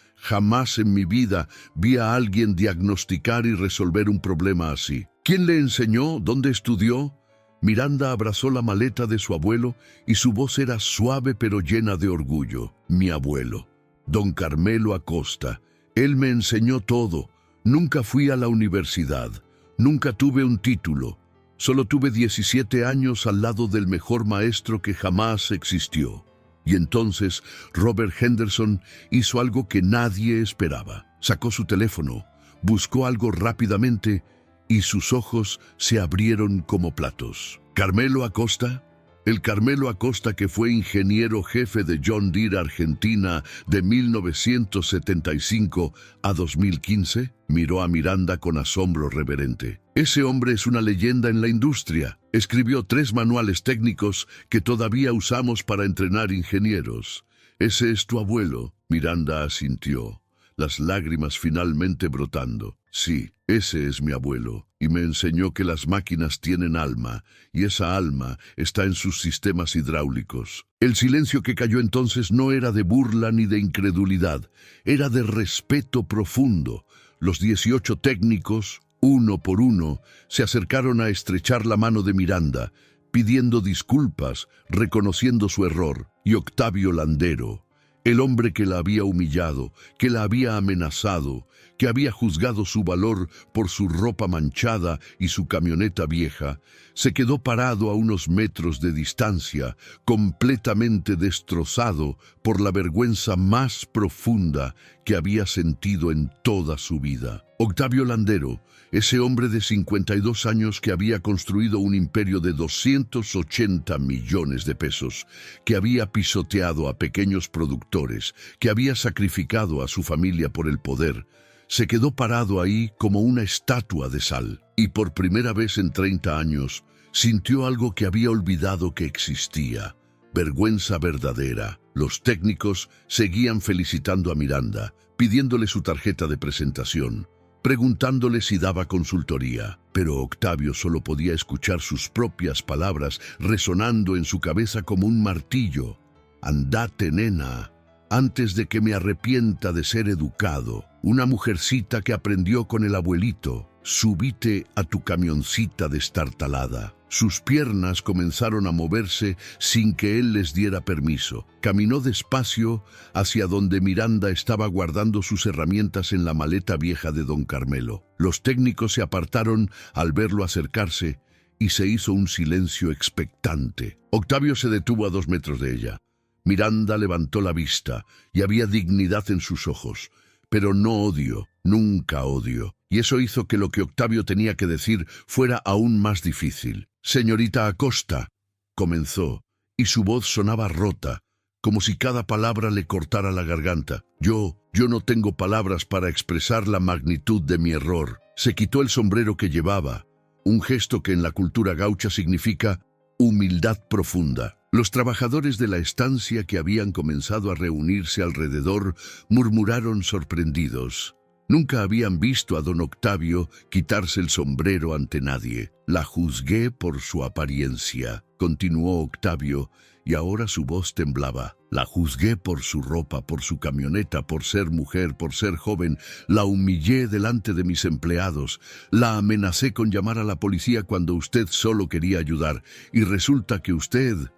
en mi vida vi a alguien diagnosticar y resolver un problema así. ¿Quién le enseñó? ¿Dónde estudió? Miranda abrazó la maleta de su abuelo y su voz era suave pero llena de orgullo. Mi abuelo, don Carmelo Acosta. Él me enseñó todo. Nunca fui a la universidad. Nunca tuve un título. Solo tuve 17 años al lado del mejor maestro que jamás existió. Y entonces Robert Henderson hizo algo que nadie esperaba. Sacó su teléfono, buscó algo rápidamente y sus ojos se abrieron como platos. ¿Carmelo Acosta? El Carmelo Acosta que fue ingeniero jefe de John Deere Argentina de 1975 a 2015, miró a Miranda con asombro reverente. Ese hombre es una leyenda en la industria. Escribió 3 manuales técnicos que todavía usamos para entrenar ingenieros. Ese es tu abuelo. Miranda asintió, las lágrimas finalmente brotando. Sí, ese es mi abuelo, y me enseñó que las máquinas tienen alma, y esa alma está en sus sistemas hidráulicos. El silencio que cayó entonces no era de burla ni de incredulidad, era de respeto profundo. Los 18 técnicos, uno por uno, se acercaron a estrechar la mano de Miranda, pidiendo disculpas, reconociendo su error, y Octavio Landero, el hombre que la había humillado, que la había amenazado, que había juzgado su valor por su ropa manchada y su camioneta vieja, se quedó parado a unos metros de distancia, completamente destrozado por la vergüenza más profunda que había sentido en toda su vida. Octavio Landero, ese hombre de 52 años que había construido un imperio de 280 millones de pesos, que había pisoteado a pequeños productores, que había sacrificado a su familia por el poder, se quedó parado ahí como una estatua de sal, y por primera vez en 30 años sintió algo que había olvidado que existía: vergüenza verdadera. Los técnicos seguían felicitando a Miranda, pidiéndole su tarjeta de presentación, preguntándole si daba consultoría, pero Octavio solo podía escuchar sus propias palabras resonando en su cabeza como un martillo. Andate, nena, antes de que me arrepienta de ser educado. Una mujercita que aprendió con el abuelito. Subite a tu camioncita destartalada. Sus piernas comenzaron a moverse sin que él les diera permiso. Caminó despacio hacia donde Miranda estaba guardando sus herramientas en la maleta vieja de don Carmelo. Los técnicos se apartaron al verlo acercarse y se hizo un silencio expectante. Octavio se detuvo a 2 metros de ella. Miranda levantó la vista y había dignidad en sus ojos, pero no odio, nunca odio. Y eso hizo que lo que Octavio tenía que decir fuera aún más difícil. Señorita Acosta, comenzó, y su voz sonaba rota, como si cada palabra le cortara la garganta. Yo no tengo palabras para expresar la magnitud de mi error. Se quitó el sombrero que llevaba, un gesto que en la cultura gaucha significa humildad profunda. Los trabajadores de la estancia que habían comenzado a reunirse alrededor murmuraron sorprendidos. Nunca habían visto a don Octavio quitarse el sombrero ante nadie. La juzgué por su apariencia, continuó Octavio, y ahora su voz temblaba. La juzgué por su ropa, por su camioneta, por ser mujer, por ser joven. La humillé delante de mis empleados. La amenacé con llamar a la policía cuando usted solo quería ayudar. Y resulta que usted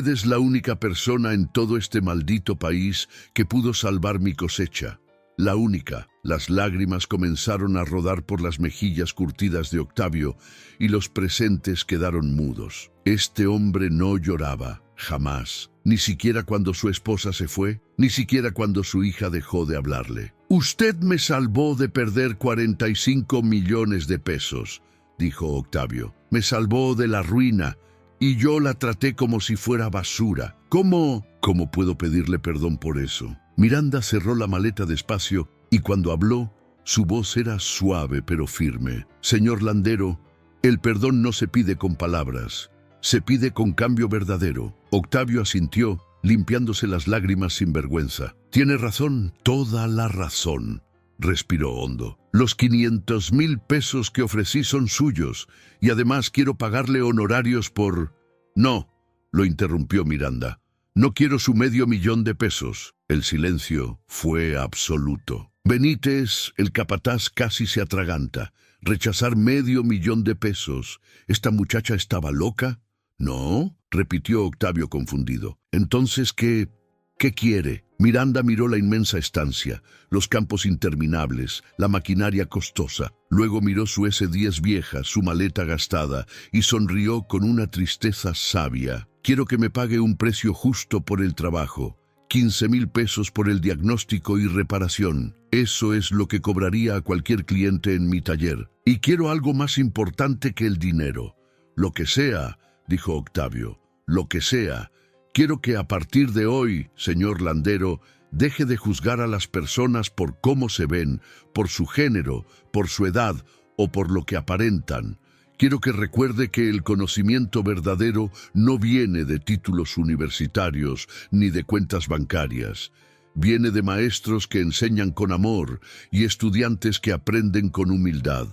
es la única persona en todo este maldito país que pudo salvar mi cosecha. La única. Las lágrimas comenzaron a rodar por las mejillas curtidas de Octavio y los presentes quedaron mudos. Este hombre no lloraba, jamás, ni siquiera cuando su esposa se fue, ni siquiera cuando su hija dejó de hablarle. «Usted me salvó de perder 45 millones de pesos», dijo Octavio. «Me salvó de la ruina y yo la traté como si fuera basura. ¿Cómo puedo pedirle perdón por eso?» Miranda cerró la maleta despacio y cuando habló, su voz era suave pero firme. «Señor Landero, el perdón no se pide con palabras, se pide con cambio verdadero». Octavio asintió, limpiándose las lágrimas sin vergüenza. «Tiene razón, toda la razón», respiró hondo. «Los 500,000 pesos que ofrecí son suyos y además quiero pagarle honorarios por...» «No», lo interrumpió Miranda. «No quiero su $500,000 de pesos». El silencio fue absoluto. Benítez, el capataz, casi se atraganta. ¿Rechazar $500,000 de pesos? ¿Esta muchacha estaba loca? «No», repitió Octavio confundido. «Entonces, ¿qué quiere?» Miranda miró la inmensa estancia, los campos interminables, la maquinaria costosa. Luego miró su S-10 vieja, su maleta gastada, y sonrió con una tristeza sabia. «Quiero que me pague un precio justo por el trabajo. 15,000 pesos por el diagnóstico y reparación. Eso es lo que cobraría a cualquier cliente en mi taller. Y quiero algo más importante que el dinero. Lo que sea», dijo Octavio, «lo que sea. Quiero que a partir de hoy, señor Landero, deje de juzgar a las personas por cómo se ven, por su género, por su edad o por lo que aparentan. Quiero que recuerde que el conocimiento verdadero no viene de títulos universitarios ni de cuentas bancarias. Viene de maestros que enseñan con amor y estudiantes que aprenden con humildad».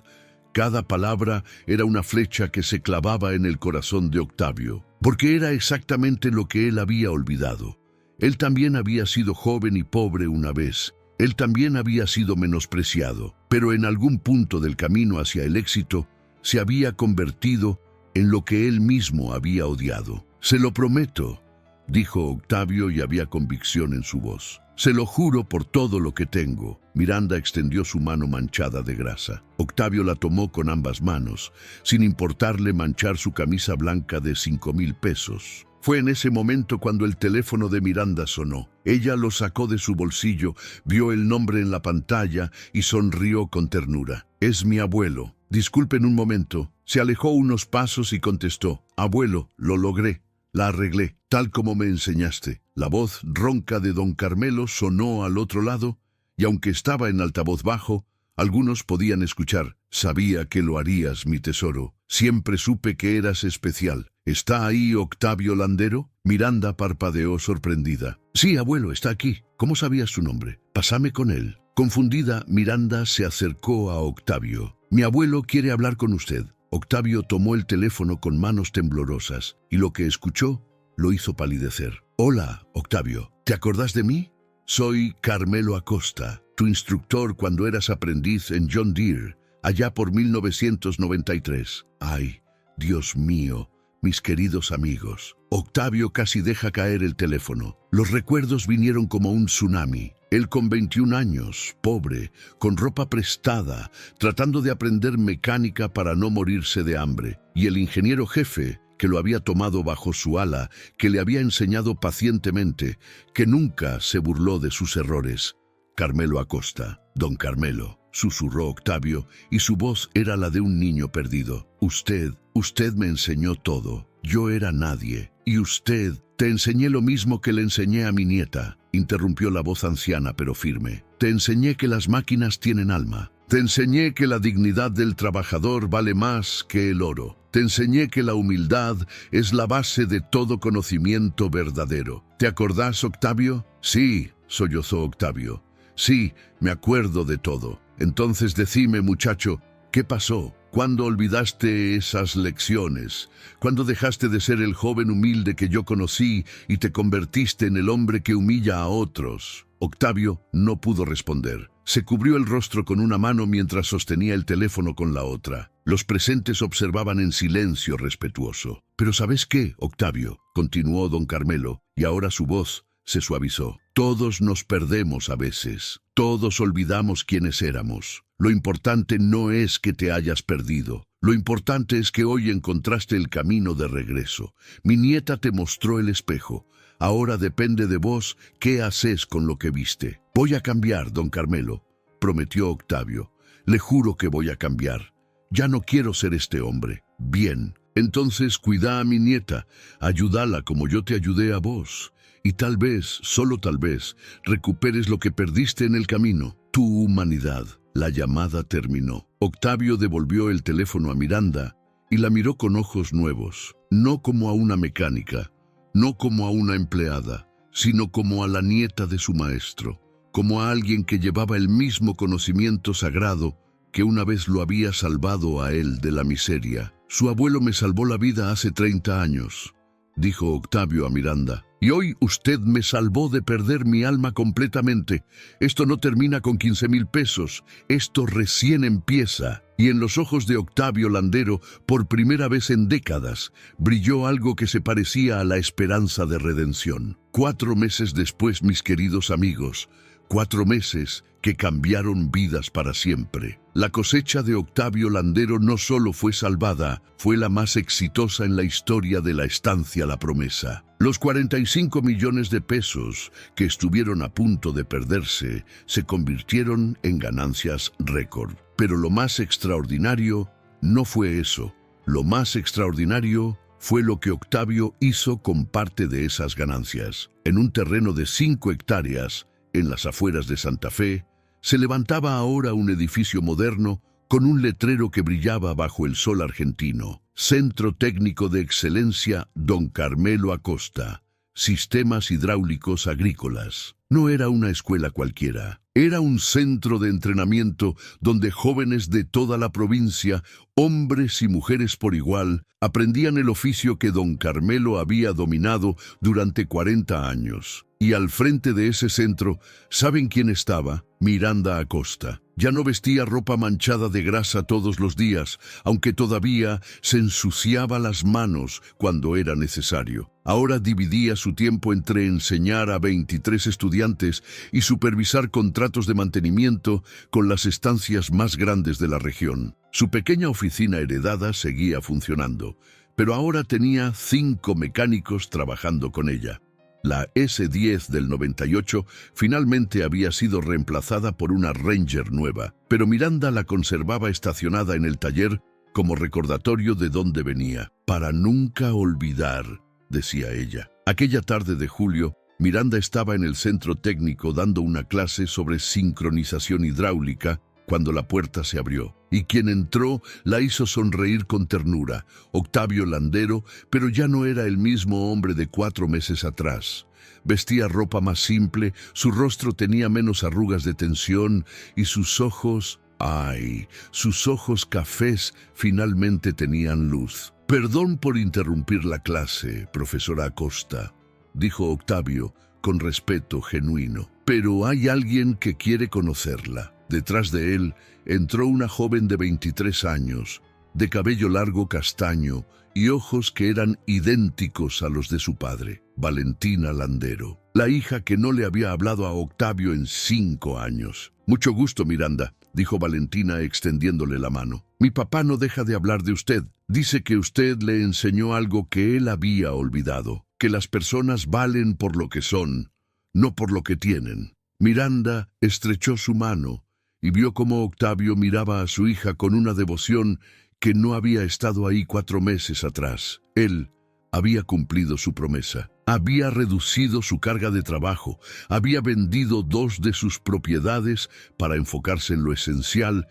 Cada palabra era una flecha que se clavaba en el corazón de Octavio, porque era exactamente lo que él había olvidado. Él también había sido joven y pobre una vez. Él también había sido menospreciado, pero en algún punto del camino hacia el éxito se había convertido en lo que él mismo había odiado. «Se lo prometo», dijo Octavio y había convicción en su voz. «Se lo juro por todo lo que tengo». Miranda extendió su mano manchada de grasa. Octavio la tomó con ambas manos, sin importarle manchar su camisa blanca de 5,000 pesos. Fue en ese momento cuando el teléfono de Miranda sonó. Ella lo sacó de su bolsillo, vio el nombre en la pantalla y sonrió con ternura. «Es mi abuelo. Disculpen un momento». Se alejó unos pasos y contestó: «Abuelo, lo logré. La arreglé, tal como me enseñaste». La voz ronca de don Carmelo sonó al otro lado, y aunque estaba en altavoz bajo, algunos podían escuchar: «Sabía que lo harías, mi tesoro. Siempre supe que eras especial. ¿Está ahí Octavio Landero?» Miranda parpadeó sorprendida. «Sí, abuelo, está aquí. ¿Cómo sabías su nombre? Pásame con él». Confundida, Miranda se acercó a Octavio. «Mi abuelo quiere hablar con usted». Octavio tomó el teléfono con manos temblorosas, y lo que escuchó lo hizo palidecer. «Hola, Octavio. ¿Te acordás de mí? Soy Carmelo Acosta, tu instructor cuando eras aprendiz en John Deere, allá por 1993. Ay, Dios mío, mis queridos amigos». Octavio casi deja caer el teléfono. Los recuerdos vinieron como un tsunami. Él con 21 años, pobre, con ropa prestada, tratando de aprender mecánica para no morirse de hambre. Y el ingeniero jefe, que lo había tomado bajo su ala, que le había enseñado pacientemente, que nunca se burló de sus errores. «Carmelo Acosta, don Carmelo», susurró Octavio, y su voz era la de un niño perdido. Usted me enseñó todo. Yo era nadie. Y usted, te enseñé lo mismo que le enseñé a mi nieta, interrumpió la voz anciana pero firme. Te enseñé que las máquinas tienen alma. Te enseñé que la dignidad del trabajador vale más que el oro. Te enseñé que la humildad es la base de todo conocimiento verdadero. ¿Te acordás, Octavio? Sí, sollozó Octavio. Sí, me acuerdo de todo. Entonces decime, muchacho, ¿qué pasó? ¿Cuándo olvidaste esas lecciones? ¿Cuándo dejaste de ser el joven humilde que yo conocí y te convertiste en el hombre que humilla a otros? Octavio no pudo responder. Se cubrió el rostro con una mano mientras sostenía el teléfono con la otra. Los presentes observaban en silencio respetuoso. «Pero ¿sabes qué, Octavio?», continuó don Carmelo, y ahora su voz se suavizó. «Todos nos perdemos a veces. Todos olvidamos quiénes éramos. Lo importante no es que te hayas perdido. Lo importante es que hoy encontraste el camino de regreso. Mi nieta te mostró el espejo. Ahora depende de vos qué haces con lo que viste». «Voy a cambiar, don Carmelo», prometió Octavio. «Le juro que voy a cambiar. Ya no quiero ser este hombre». «Bien, entonces cuida a mi nieta, ayúdala como yo te ayudé a vos. Y tal vez, solo tal vez, recuperes lo que perdiste en el camino, tu humanidad». La llamada terminó. Octavio devolvió el teléfono a Miranda y la miró con ojos nuevos, no como a una mecánica, no como a una empleada, sino como a la nieta de su maestro, como a alguien que llevaba el mismo conocimiento sagrado que una vez lo había salvado a él de la miseria. «Su abuelo me salvó la vida hace 30 años», dijo Octavio a Miranda. «Y hoy usted me salvó de perder mi alma completamente. Esto no termina con 15,000 pesos. Esto recién empieza». Y en los ojos de Octavio Landero, por primera vez en décadas, brilló algo que se parecía a la esperanza de redención. 4 meses después, mis queridos amigos, 4 meses que cambiaron vidas para siempre. La cosecha de Octavio Landero no solo fue salvada, fue la más exitosa en la historia de la estancia La Promesa. Los 45 millones de pesos que estuvieron a punto de perderse se convirtieron en ganancias récord. Pero lo más extraordinario no fue eso. Lo más extraordinario fue lo que Octavio hizo con parte de esas ganancias. En un terreno de 5 hectáreas, en las afueras de Santa Fe, se levantaba ahora un edificio moderno con un letrero que brillaba bajo el sol argentino. Centro Técnico de Excelencia Don Carmelo Acosta. Sistemas Hidráulicos Agrícolas. No era una escuela cualquiera. Era un centro de entrenamiento donde jóvenes de toda la provincia, hombres y mujeres por igual, aprendían el oficio que don Carmelo había dominado durante 40 años. Y al frente de ese centro, ¿saben quién estaba? Miranda Acosta. Ya no vestía ropa manchada de grasa todos los días, aunque todavía se ensuciaba las manos cuando era necesario. Ahora dividía su tiempo entre enseñar a 23 estudiantes y supervisar contratos de mantenimiento con las estancias más grandes de la región. Su pequeña oficina heredada seguía funcionando, pero ahora tenía 5 mecánicos trabajando con ella. La S10 del 98 finalmente había sido reemplazada por una Ranger nueva, pero Miranda la conservaba estacionada en el taller como recordatorio de dónde venía. «Para nunca olvidar», decía ella. Aquella tarde de julio, Miranda estaba en el centro técnico dando una clase sobre sincronización hidráulica cuando la puerta se abrió, y quien entró la hizo sonreír con ternura. Octavio Landero, pero ya no era el mismo hombre de 4 meses atrás. Vestía ropa más simple, su rostro tenía menos arrugas de tensión y sus ojos, ¡ay!, sus ojos cafés finalmente tenían luz. «Perdón por interrumpir la clase, profesora Acosta», dijo Octavio con respeto genuino, «pero hay alguien que quiere conocerla». Detrás de él entró una joven de 23 años, de cabello largo castaño y ojos que eran idénticos a los de su padre, Valentina Landero, la hija que no le había hablado a Octavio en 5 años. «Mucho gusto, Miranda», dijo Valentina extendiéndole la mano. «Mi papá no deja de hablar de usted. Dice que usted le enseñó algo que él había olvidado, que las personas valen por lo que son, no por lo que tienen». Miranda estrechó su mano y vio cómo Octavio miraba a su hija con una devoción que no había estado ahí 4 meses atrás. Él Había cumplido su promesa. Había reducido su carga de trabajo. Había vendido 2 de sus propiedades para enfocarse en lo esencial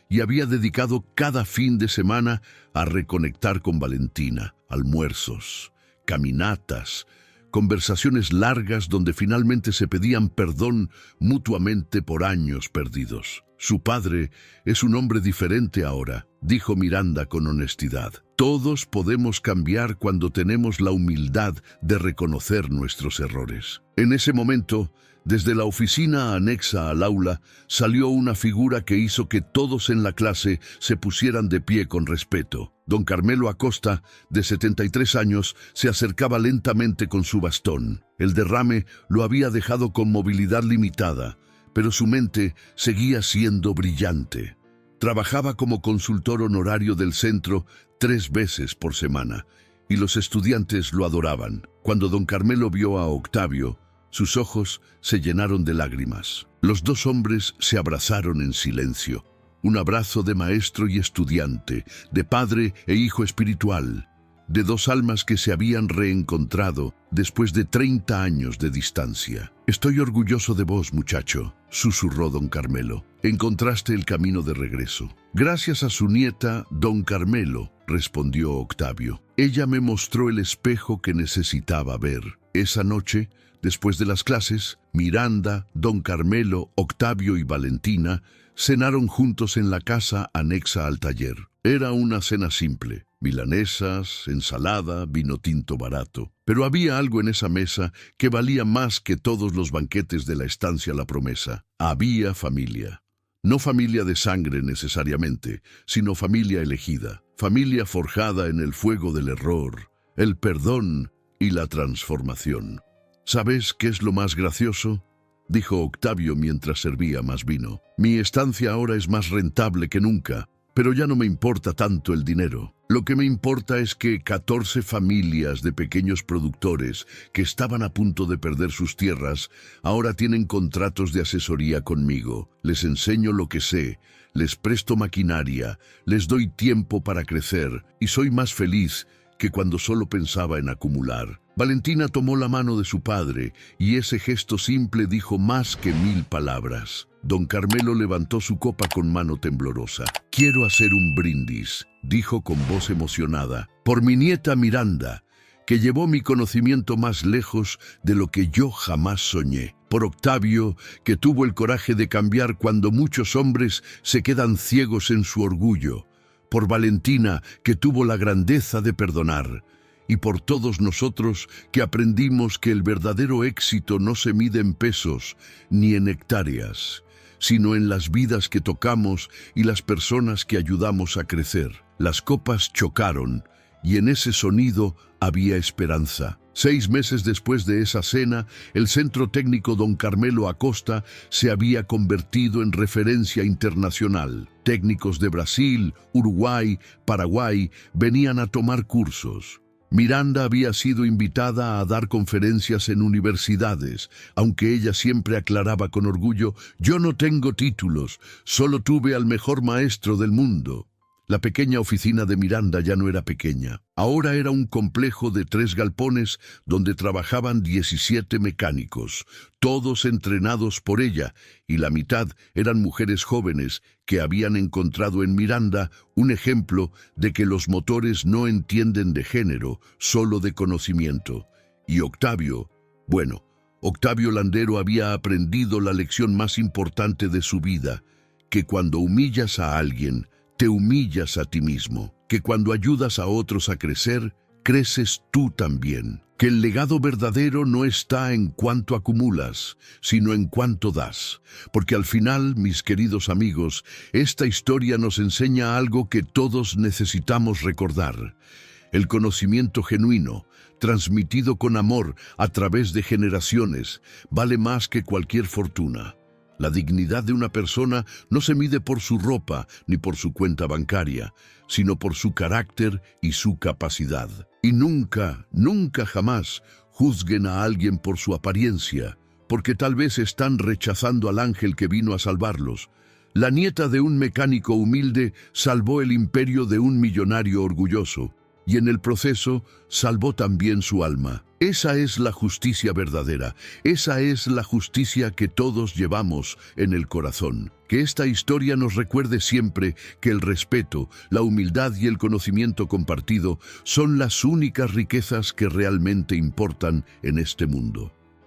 y había dedicado cada fin de semana a reconectar con Valentina. Almuerzos, caminatas, conversaciones largas donde finalmente se pedían perdón mutuamente por años perdidos. Su padre es un hombre diferente ahora, dijo Miranda con honestidad. Todos podemos cambiar cuando tenemos la humildad de reconocer nuestros errores. En ese momento, desde la oficina anexa al aula, salió una figura que hizo que todos en la clase se pusieran de pie con respeto. Don Carmelo Acosta, de 73 años, se acercaba lentamente con su bastón. El derrame lo había dejado con movilidad limitada, pero su mente seguía siendo brillante. Trabajaba como consultor honorario del centro 3 veces por semana, y los estudiantes lo adoraban. Cuando don Carmelo vio a Octavio, sus ojos se llenaron de lágrimas. Los 2 hombres se abrazaron en silencio. Un abrazo de maestro y estudiante, de padre e hijo espiritual, de 2 almas que se habían reencontrado después de 30 años de distancia. «Estoy orgulloso de vos, muchacho», susurró don Carmelo. «Encontraste el camino de regreso». «Gracias a su nieta, don Carmelo», respondió Octavio. «Ella me mostró el espejo que necesitaba ver». Esa noche, después de las clases, Miranda, don Carmelo, Octavio y Valentina cenaron juntos en la casa anexa al taller. Era una cena simple: milanesas, ensalada, vino tinto barato. Pero había algo en esa mesa que valía más que todos los banquetes de la estancia La Promesa. Había familia. No familia de sangre necesariamente, sino familia elegida. Familia forjada en el fuego del error, el perdón y la transformación. ¿Sabes qué es lo más gracioso?, dijo Octavio mientras servía más vino. «Mi estancia ahora es más rentable que nunca, pero ya no me importa tanto el dinero. Lo que me importa es que 14 familias de pequeños productores que estaban a punto de perder sus tierras ahora tienen contratos de asesoría conmigo. Les enseño lo que sé, les presto maquinaria, les doy tiempo para crecer y soy más feliz que cuando solo pensaba en acumular». Valentina tomó la mano de su padre y ese gesto simple dijo más que 1000 palabras. Don Carmelo levantó su copa con mano temblorosa. «Quiero hacer un brindis», dijo con voz emocionada, «por mi nieta Miranda, que llevó mi conocimiento más lejos de lo que yo jamás soñé. Por Octavio, que tuvo el coraje de cambiar cuando muchos hombres se quedan ciegos en su orgullo. Por Valentina, que tuvo la grandeza de perdonar. Y por todos nosotros que aprendimos que el verdadero éxito no se mide en pesos ni en hectáreas, sino en las vidas que tocamos y las personas que ayudamos a crecer». Las copas chocaron y en ese sonido había esperanza. 6 meses después de esa cena, el Centro Técnico Don Carmelo Acosta se había convertido en referencia internacional. Técnicos de Brasil, Uruguay, Paraguay venían a tomar cursos. Miranda había sido invitada a dar conferencias en universidades, aunque ella siempre aclaraba con orgullo: «Yo no tengo títulos, solo tuve al mejor maestro del mundo». La pequeña oficina de Miranda ya no era pequeña. Ahora era un complejo de 3 galpones donde trabajaban 17 mecánicos, todos entrenados por ella, y la mitad eran mujeres jóvenes que habían encontrado en Miranda un ejemplo de que los motores no entienden de género, solo de conocimiento. Y Octavio, Octavio Landero había aprendido la lección más importante de su vida, que cuando humillas a alguien, te humillas a ti mismo, que cuando ayudas a otros a crecer, creces tú también, que el legado verdadero no está en cuánto acumulas, sino en cuánto das. Porque al final, mis queridos amigos, esta historia nos enseña algo que todos necesitamos recordar: el conocimiento genuino, transmitido con amor a través de generaciones, vale más que cualquier fortuna. La dignidad de una persona no se mide por su ropa ni por su cuenta bancaria, sino por su carácter y su capacidad. Y nunca, nunca jamás juzguen a alguien por su apariencia, porque tal vez están rechazando al ángel que vino a salvarlos. La nieta de un mecánico humilde salvó el imperio de un millonario orgulloso. y en el proceso salvó también su alma. Esa es la justicia verdadera, esa es la justicia que todos llevamos en el corazón. Que esta historia nos recuerde siempre que el respeto, la humildad y el conocimiento compartido son las únicas riquezas que realmente importan en este mundo.